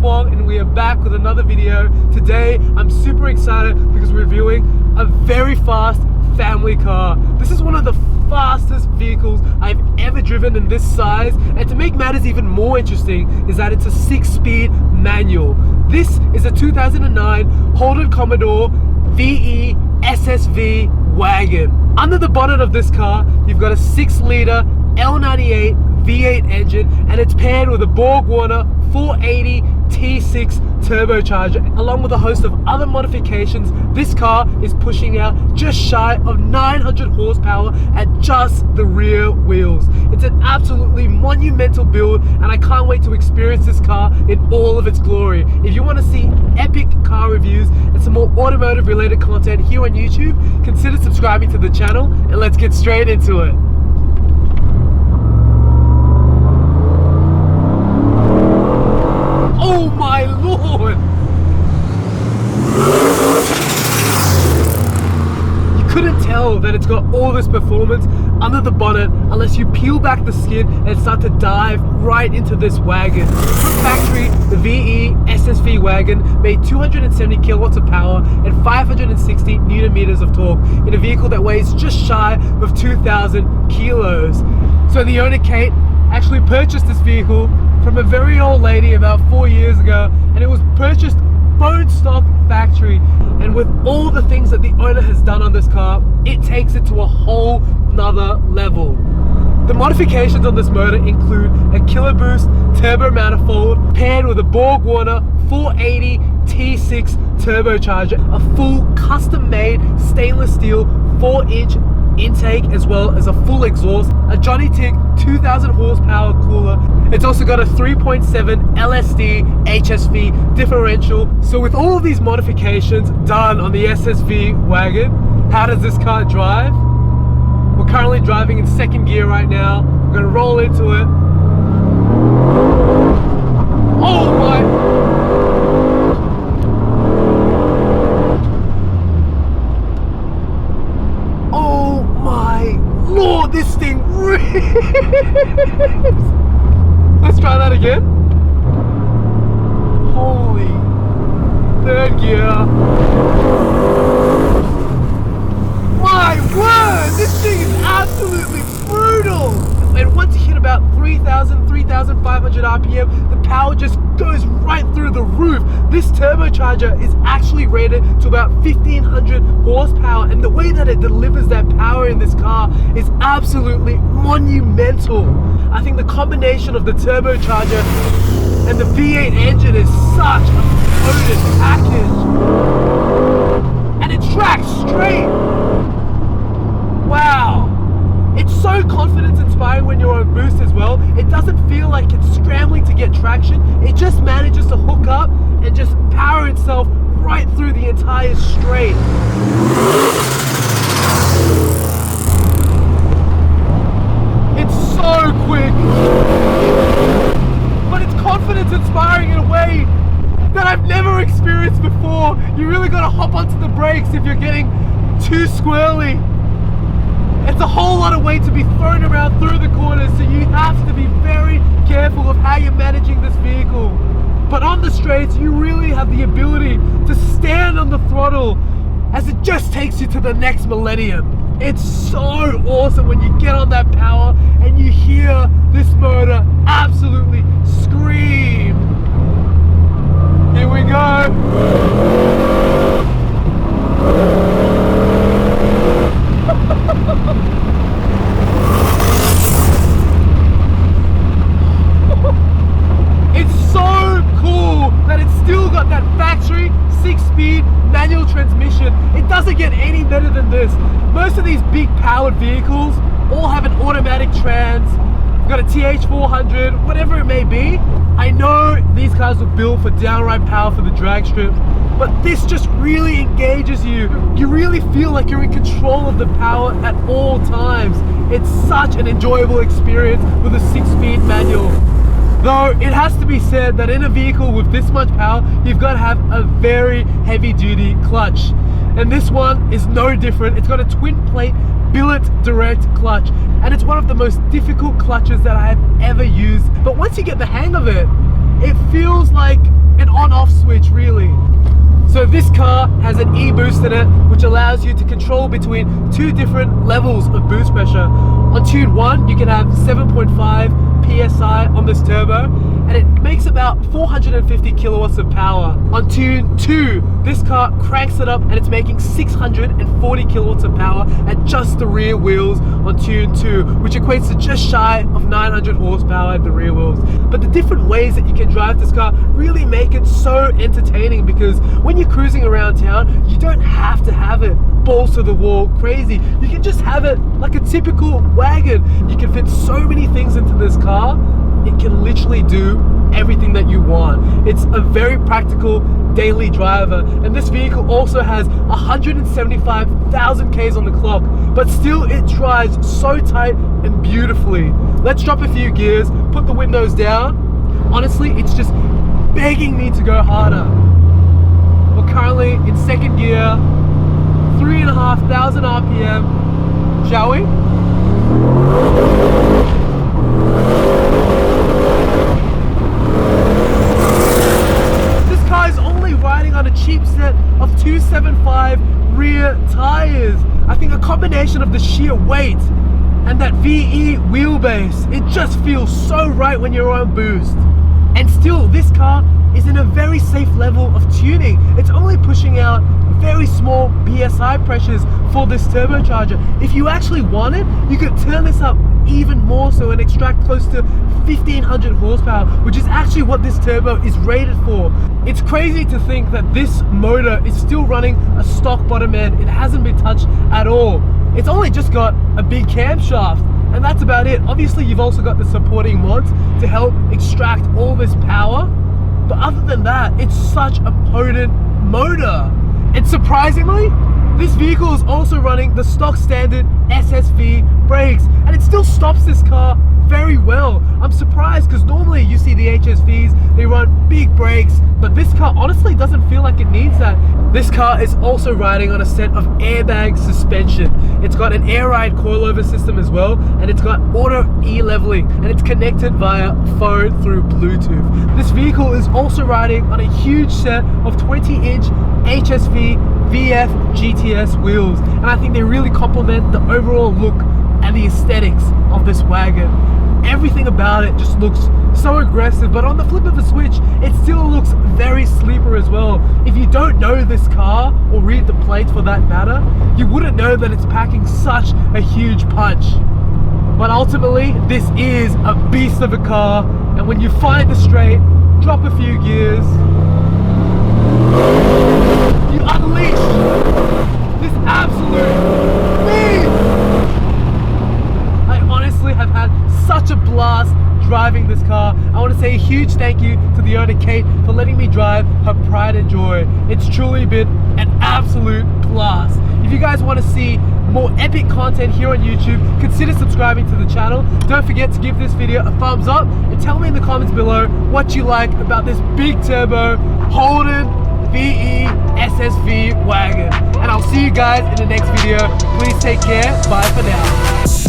Wong, and we are back with another video. Today I'm super excited because we're reviewing a very fast family car. This is one of the fastest vehicles I've ever driven in this size, and to make matters even more interesting is that it's a 6-speed manual. This is a 2009 Holden Commodore VE SSV Wagon. Under the bonnet of this car you've got a 6-liter L98 V8 engine, and it's paired with a Borg-Warner 480 T6 turbocharger. Along with a host of other modifications, this car is pushing out just shy of 900 horsepower at just the rear wheels. It's an absolutely monumental build, and I can't wait to experience this car in all of its glory. If you want to see epic car reviews and some more automotive related content here on YouTube, consider subscribing to the channel, and let's get straight into it. Oh my lord! You couldn't tell that it's got all this performance under the bonnet unless you peel back the skin and start to dive right into this wagon. From factory, the VE SSV Wagon made 270 kilowatts of power and 560 newton meters of torque in a vehicle that weighs just shy of 2,000 kilos. So the owner, Kate, actually purchased this vehicle from a very old lady about 4 years ago, and it was purchased bone stock factory. And with all the things that the owner has done on this car, it takes it to a whole nother level. The modifications on this motor include a kiloboost turbo manifold paired with a Borg-Warner 480 T6 turbocharger, a full custom-made stainless steel 4-inch intake, as well as a full exhaust, a Johnny Tick 2000 horsepower cooler. It's also got a 3.7 LSD HSV differential. So with all of these modifications done on the SSV Wagon, how does this car drive? We're currently driving in second gear right now. We're gonna roll into it. Oh my! Lord, this thing rips! Let's try that again. Holy. Third gear. My word! This thing is absolutely brutal! And once you hit about 3,000, 3,500 RPM, the power just goes right through the roof. This turbocharger is actually rated to about 1,500 horsepower, and the way that it delivers that power in this car is absolutely monumental. I think the combination of the turbocharger and the V8 engine is such a potent package. And it tracks straight. Wow. It's so confidence inspiring when you're on boost as well. It doesn't feel like it's scrambling to get traction. It just manages to hook up and just power itself right through the entire straight. It's so quick, but it's confidence inspiring in a way that I've never experienced before. You really gotta hop onto the brakes if you're getting too squirrely. It's a whole lot of weight to be thrown around through the corners, so you have to be very careful of how you're managing this vehicle. But on the straights, you really have the ability to stand on the throttle as it just takes you to the next millennium. It's so awesome when you get on that power and you hear this motor absolutely scream. Here we go. doesn't get any better than this. Most of these big powered vehicles all have an automatic trans. You've got a TH400, whatever it may be. I know these cars were built for downright power for the drag strip, but this just really engages you. You really feel like you're in control of the power at all times. It's such an enjoyable experience with a 6-speed manual. Though it has to be said that in a vehicle with this much power, you've got to have a very heavy duty clutch. And this one is no different. It's got a twin plate billet direct clutch, and it's one of the most difficult clutches that I have ever used. But once you get the hang of it, it feels like an on-off switch, really. So this car has an e-boost in it, which allows you to control between 2 different levels of boost pressure. On tune 1, you can have 7.5 PSI on this turbo, and it makes about 450 kilowatts of power. On tune 2, this car cranks it up and it's making 640 kilowatts of power at just the rear wheels on tune 2, which equates to just shy of 900 horsepower at the rear wheels. But the different ways that you can drive this car really make it so entertaining, because when you're cruising around town, you don't have to have it balls to the wall crazy. You can just have it like a typical wagon. You can fit so many things into this car. It can literally do everything that you want. It's a very practical daily driver, and this vehicle also has 175,000 Ks on the clock, but still it drives so tight and beautifully. Let's drop a few gears, put the windows down. Honestly, it's just begging me to go harder. We're currently in second gear, 3,500 RPM. Shall we? This car is only riding on a cheap set of 275 rear tires. I think a combination of the sheer weight and that VE wheelbase, it just feels so right when you're on boost. And still, this car is in a very safe level of tuning. It's only pushing out very small PSI pressures for this turbocharger. If you actually wanted, you could turn this up even more so and extract close to 1,500 horsepower, which is actually what this turbo is rated for. It's crazy to think that this motor is still running a stock bottom end. It hasn't been touched at all. It's only just got a big camshaft, and that's about it. Obviously, you've also got the supporting mods to help extract all this power, but other than that, it's such a potent motor. And surprisingly, this vehicle is also running the stock standard SSV brakes, and it still stops this car very well. I'm surprised, because normally you see the HSVs, they run big brakes, but this car honestly doesn't feel like it needs that. This car is also riding on a set of airbag suspension. It's got an air ride coilover system as well, and it's got auto e-leveling, and it's connected via phone through Bluetooth. This vehicle is also riding on a huge set of 20-inch HSV VF GTS wheels, and I think they really complement the overall look and the aesthetics of this wagon. Everything about it just looks so aggressive, but on the flip of a switch, it still looks very sleeper as well. If you don't know this car, or read the plates for that matter, you wouldn't know that it's packing such a huge punch. But ultimately, this is a beast of a car, and when you find the straight, drop a few gears, you unleash this absolute beast. I honestly have had such a blast driving this car. I want to say a huge thank you to the owner Kate for letting me drive her pride and joy. It's truly been an absolute blast. If you guys want to see more epic content here on YouTube, consider subscribing to the channel. Don't forget to give this video a thumbs up and tell me in the comments below what you like about this big turbo Holden VE SSV wagon. And I'll see you guys in the next video. Please take care. Bye for now.